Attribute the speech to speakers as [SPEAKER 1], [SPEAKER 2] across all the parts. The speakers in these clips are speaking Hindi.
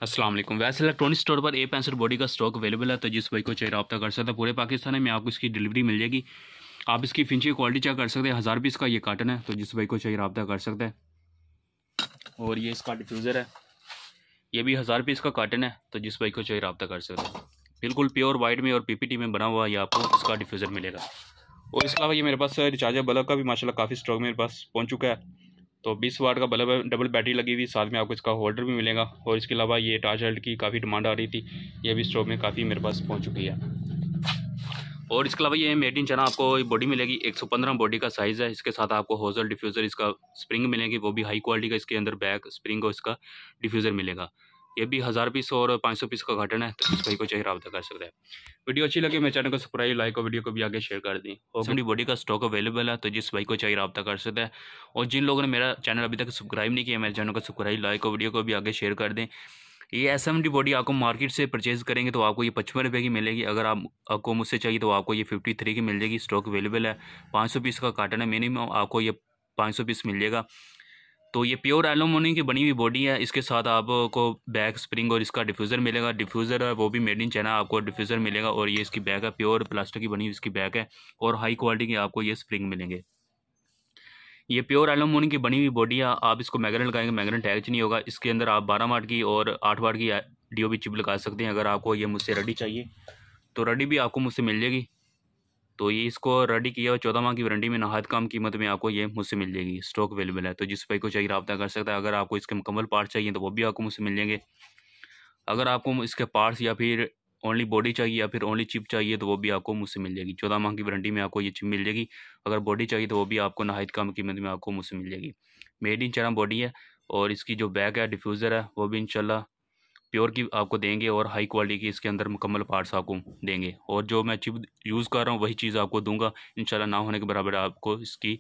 [SPEAKER 1] अस्सलाम वालेकुम। वैसे इलेक्ट्रॉनिक स्टोर पर A65 बॉडी का स्टॉक अवेलेबल है, तो जिस भाई को चाहिए रब्ता कर सकते हैं। पूरे पाकिस्तान में आपको इसकी डिलीवरी मिल जाएगी। आप इसकी फिनिशिंग क्वालिटी चेक कर सकते हैं। 1000 पीस का ये कार्टन है, तो जिस भाई को चाहिए रब्ता कर सकते हैं। और ये इसका डिफ्यूज़र है, ये भी 1000 पीस का कार्टन है, तो जिस भाई को चाहिए रब्ता कर सकते हैं। बिल्कुल प्योर वाइट में और PPT में बना हुआ ये आपको इसका डिफ्यूज़र मिलेगा। और इसके अलावा ये मेरे पास रिचार्जेबल बल्ब का भी माशाल्लाह काफ़ी स्टॉक मेरे पास पहुँच चुका है। तो 20 वाट का बल्ब है, डबल बैटरी लगी हुई, साथ में आपको इसका होल्डर भी मिलेगा। और इसके अलावा ये टॉर्च लाइट की काफ़ी डिमांड आ रही थी, ये भी स्टॉक में काफ़ी मेरे पास पहुंच चुकी है। और इसके अलावा ये मेड इन चाइना आपको बॉडी मिलेगी, 115 बॉडी का साइज़ है। इसके साथ आपको होजल डिफ्यूज़र, इसका स्प्रिंग मिलेगी, वो भी हाई क्वालिटी का। इसके अंदर बैक स्प्रिंग और इसका डिफ्यूज़र मिलेगा। ये भी 1000 पीस और 500 पीस का कार्टन है, तो इस भाई को चाहिए रब्ता कर सकते हैं। वीडियो अच्छी लगी मेरे चैनल को सब्सक्राइब, लाइक और वीडियो को भी आगे शेयर कर दें। और बॉडी का स्टॉक अवेलेबल है, तो जिस भाई को चाहिए रब्ता कर सकते हैं। और जिन लोगों ने मेरा चैनल अभी तक सब्सक्राइब नहीं किया, मेरे चैनल को सब्सक्राइब, लाइक और वीडियो को भी आगे शेयर कर दें। ये SMD बॉडी आपको मार्केट से परचेज़ करेंगे तो आपको ये 55 रुपये की मिलेगी। अगर आपको मुझसे चाहिए तो आपको ये 53 की मिल जाएगी। स्टॉक अवेलेबल है। 500 पीस का कार्टन है, मिनिमम आपको ये 500 पीस मिल जाएगा। तो ये प्योर एल्यूमिनियम की बनी हुई बॉडी है। इसके साथ आपको बैक स्प्रिंग और इसका डिफ्यूज़र मिलेगा। डिफ्यूज़र है वो भी मेड इन चाइना, आपको डिफ्यूज़र मिलेगा। और ये इसकी बैक है, प्योर प्लास्टिक की बनी हुई इसकी बैक है। और हाई क्वालिटी के आपको ये स्प्रिंग मिलेंगे। ये प्योर एल्यूमिनियम की बनी हुई बॉडी है। आप इसको मैग्नेट लगाएंगे, मैग्नेट अटैच नहीं होगा। इसके अंदर आप 12 वाट की और 8 वाट की DOB चिप लगा सकते हैं। अगर आपको ये मुझसे रेडी चाहिए तो रेडी भी आपको मुझसे मिल जाएगी। तो ये इसको रेडी किया हुआ 14 माह की वारंटी में नहायत कम कीमत में आपको ये मुझसे मिल जाएगी। स्टॉक अवेलेबल है, तो जिस भाई को चाहिए रब्ता कर सकता है। अगर आपको इसके मुकम्मल पार्ट चाहिए तो वो भी आपको मुझसे मिल जाएंगे। अगर आपको इसके पार्ट्स या फिर ओनली बॉडी चाहिए या फिर ओनली चिप चाहिए तो वो भी आपको मुझसे मिल जाएगी। 14 माह की वारंटी में आपको ये चिप मिल जाएगी। अगर बॉडी चाहिए तो वो भी आपको नहायत कम कीमत में आपको मुझसे मिल जाएगी। मेड इन चाइना बॉडी है। और इसकी जो बैक है, डिफ्यूज़र है, वो भी इंशाल्लाह प्योर की आपको देंगे और हाई क्वालिटी की इसके अंदर मुकम्मल पार्ट्स आपको देंगे। और जो मैं चिप यूज़ कर रहा हूँ वही चीज़ आपको दूंगा इंशाल्लाह। ना होने के बराबर आपको इसकी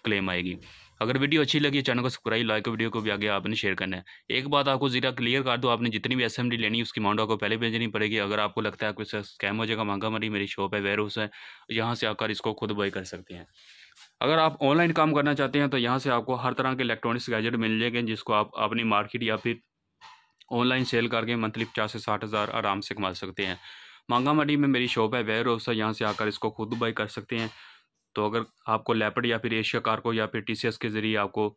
[SPEAKER 1] क्लेम आएगी। अगर वीडियो अच्छी लगी चैनल को सब्सक्राइब, लाइक, वीडियो को भी आगे आपने शेयर करना है। एक बात आपको ज़रा क्लियर कर दो, आपने जितनी भी SMD लेनी है उसकी अमाउंट आपको पहले भेजनी पड़ेगी। अगर आपको लगता है कुछ स्कैम हो जाएगा, महंगा मरी, मेरी शॉप है, वेयर हाउस है, यहाँ से आकर इसको खुद बाई कर सकते हैं। अगर आप ऑनलाइन काम करना चाहते हैं तो यहाँ से आपको हर तरह के इलेक्ट्रॉनिक्स गैजेट मिल जाएंगे, जिसको आप अपनी मार्केट या फिर ऑनलाइन सेल करके मंथली 50 से 60 हज़ार आराम से कमा सकते हैं। मांगा मंडी में मेरी शॉप है, वेयर हाउस है, यहाँ से आकर इसको खुद बाई कर सकते हैं। तो अगर आपको लेपर्ड या फिर एशिया कार्गो या फिर TCS के ज़रिए आपको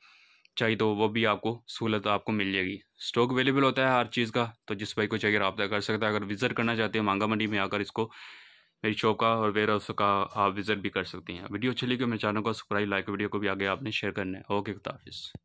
[SPEAKER 1] चाहिए तो वो भी आपको सहूलत आपको मिल जाएगी। स्टॉक अवेलेबल होता है हर चीज़ का, तो जिस भाई को चाहिए रब्ता कर सकता है। अगर विज़िट करना चाहते हैं मांगा मंडी में आकर इसको मेरी शॉप का और वेयर हाउस का आप विज़िट भी कर सकती हैं। वीडियो अच्छी लगी मेरे चैनल को सब्सक्राइब, लाइक, वीडियो को भी आगे आपने शेयर करना है। ओके, खुदा हाफिज़।